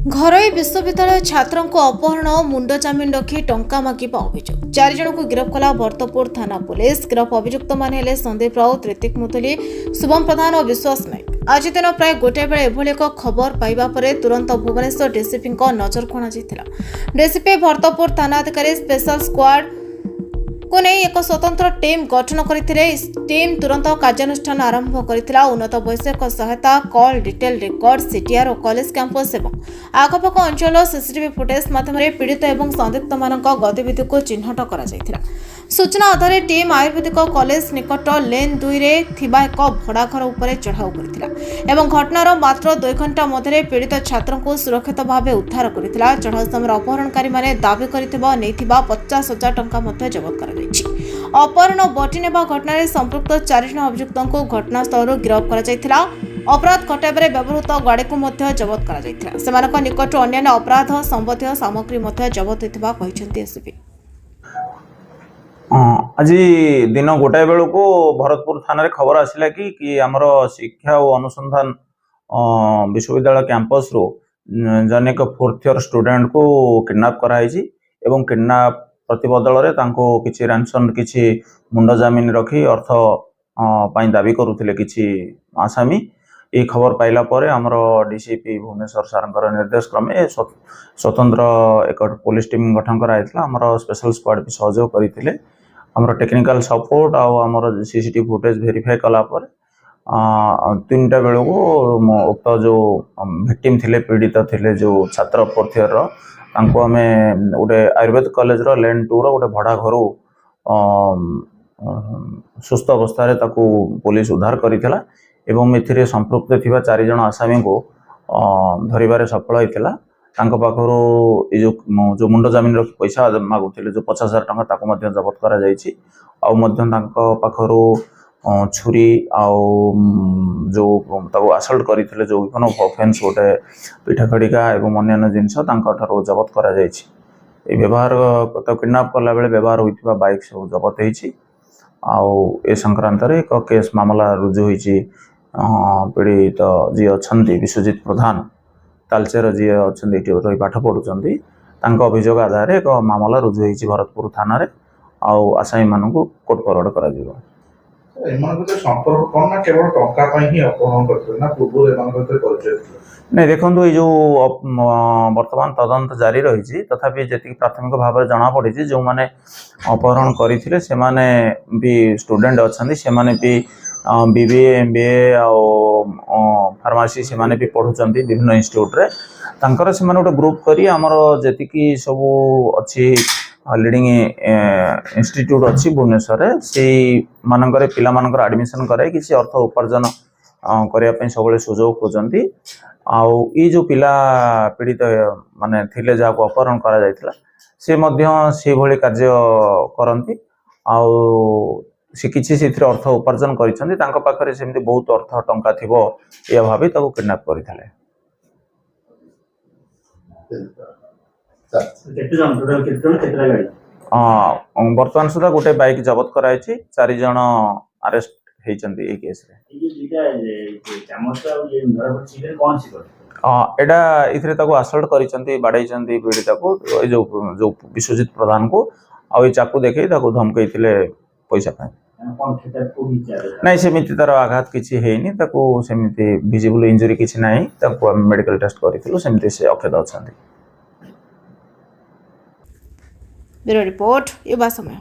घरोई विश्वविद्यालय छात्रों को अपहरण और मुंड जमीन रखी टंका मागिबा अभियोग 4 जन को गिरफ्त कला भरतपुर थाना पुलिस। गिरफ्त अभियुक्त माने हेले संदीप राउत, ऋतिक मुदुली, शुभम प्रधान और विश्वास नायक। आज दिन प्राय गोटे बेले एभली एक खबर पाइबा परे तुरंत भुवनेश्वर डीसीपी नजर अणाଯାଇଥିଲା। डीसीपी भरतपुर थानाधिकारी स्पेशल स्क्वाड को नहीं एक स्वतंत्र टीम गठन करथिले। टीम तुरंत कार्यानुष्ठान आरंभ करथिला। उन्नत वैषयिक सहायता, कॉल डिटेल रेकर्ड, सीटीआर और कॉलेज कैंपस एवं आखपाख अंचल सीसीटीवी फुटेज माध्यम पीड़ित और संदिग्ध मान गतिविधि को चिन्हट करा जायथिला। सूचना आधार टीम आयुर्वेदिक कॉलेज निकट लेन 2 रे थिबा एक भड़ा घर उपर चढ़ाऊ करथिला एवं घटनार मात्र 2 घंटा मध्य पीड़ित छात्र को सुरक्षित भाव उद्धार करथिला। चढ़ाऊ समय अपहरणकारी माने दाबी करथिबा नैथिबा 50,000 टंका मध्य जब्त करा जायछि। अपहरण और बटी नेबा घटना रे संपृक्त 4 जन अभियुक्तों को घटनास्थल गिरफ्त करा जायथिला। अपराध घटाइबारे व्यवहृत गाड़ी को मध्य जब्त करा जायथिला। सेमानक निकट अन्य अपराध संबंधी सामग्री मध्य जब्त होइथिबा कहिसेंती एसपी। आज दिन गोटाए बेलू को भरतपुर थाना खबर आसला कि आमर शिक्षा और अनुसंधान विश्वविद्यालय कैंपस रो जन एक 4th ईयर स्टूडेंट को किडनैप कराई एवं किडनैप प्रतिबदल रे तांको किछि रैंसम किछि मुंड जमीन रखी अर्थ पाई दाबी करुथिले किछि आसामी। ये खबर पाइला परे आमर डीसीपी भुवनेश्वर सारंकर निर्देश क्रमे स्वतंत्र एक पुलिस टीम गठन कराइथिला। आमर स्पेशल स्क्वाड भी सहयोग करथिले। आमर टेक्निकल सपोर्ट आमर सीसीटीवी फुटेज वेरीफाई कला पर 3टा बेलू को उक्त जो विक्टिम थिले पीड़ित थिले जो छात्र 4th ईयर तांको आमे गोटे आयुर्वेद कॉलेज रो लेन 2 रो गोटे भड़ा घर सुस्थ अवस्था रे ताकू पुलिस उद्धार करिथिला एवं एथिरे संपृक्त थिबा 4 जन आसामी को धरिबारे सफल होइथिला। तांको पाखरो ए जो मुंड जमीन रो पैसा मागुथिले जो 50,000 टंका ताको मध्य जब्त करा जायछि। आ मध्य तांको पाखरो छुरी जो ताको असल्ट करथिले जो कोनो ऑफेंस गोटे पिठा खड़िका एवं अन्य जिनस तांको ठारो जब्त करा जायछि। ए व्यवहार तो किडनैप करला बेले व्यवहार होइथिबा बाइक सब जब्त होइछि। ए संक्रांत रे एक केस मामला रुजु होइछि। पीड़ित जी अछंती विश्वजित प्रधान तालचेर जी अछंती रही पाठ पढ़ुचंती तांको अभियोग आधार एक मामला रुजु होइछि भरतपुर थाना रे। आसामी मानकु कोर्ट फरवर्ड करा जिवो। संपर्क कोन ना केवल टंका पई ही अपहरण करथि ना पूर्व एमानक परिचय नहीं देखो ये जो वर्तमान तदंत जारी रही तथापि जी प्राथमिक भाव में जना पड़ी जो मैंने अपहरण करते से माने भी स्टूडेंट अच्छा से माने भी बीबीए एमबीए फार्मासी से माने भी पढ़ुंट विभिन्न इंस्टीट्यूट रे तांकर से माने गोटे ग्रुप करी आमर जी सब अच्छी लीडिंग इंस्टीट्यूट अच्छी भुवनेश्वर से मानकर पिला मानकर एडमिशन कराई किसी अर्थ उपार्जन करने सब सुजोग खोजती। ये जो पिला पीड़ित माने थिले जहाँ को अपहरण करा जायतिला से मध्य से भली कार्य करती से किसी से अर्थ उपार्जन करिसेंती तांको पाखरे सेमती बहुत अर्थ टंका थिबो या भाबी ताको किडनैप करिथाले। वर्तमान सुधा गोटे बाइक जब्त कराई 4 जन अरेस्ट होइचंती ए केस रे। एटा इथरे ताको असल्ट करिसंती बाडैसंती पीड़िता को जो विश्वजित प्रधान को आ चाकू देखै ताको धमकैथिले पैसा पाए नहीं सेमिति तार आघात किछि हेनी ताको सेमिति विजिबल इंजरी किछि नाही ताको मेडिकल टेस्ट करिथिलु सेमिति से अखेद अछंती। ब्यूरो रिपोर्ट युवा समय।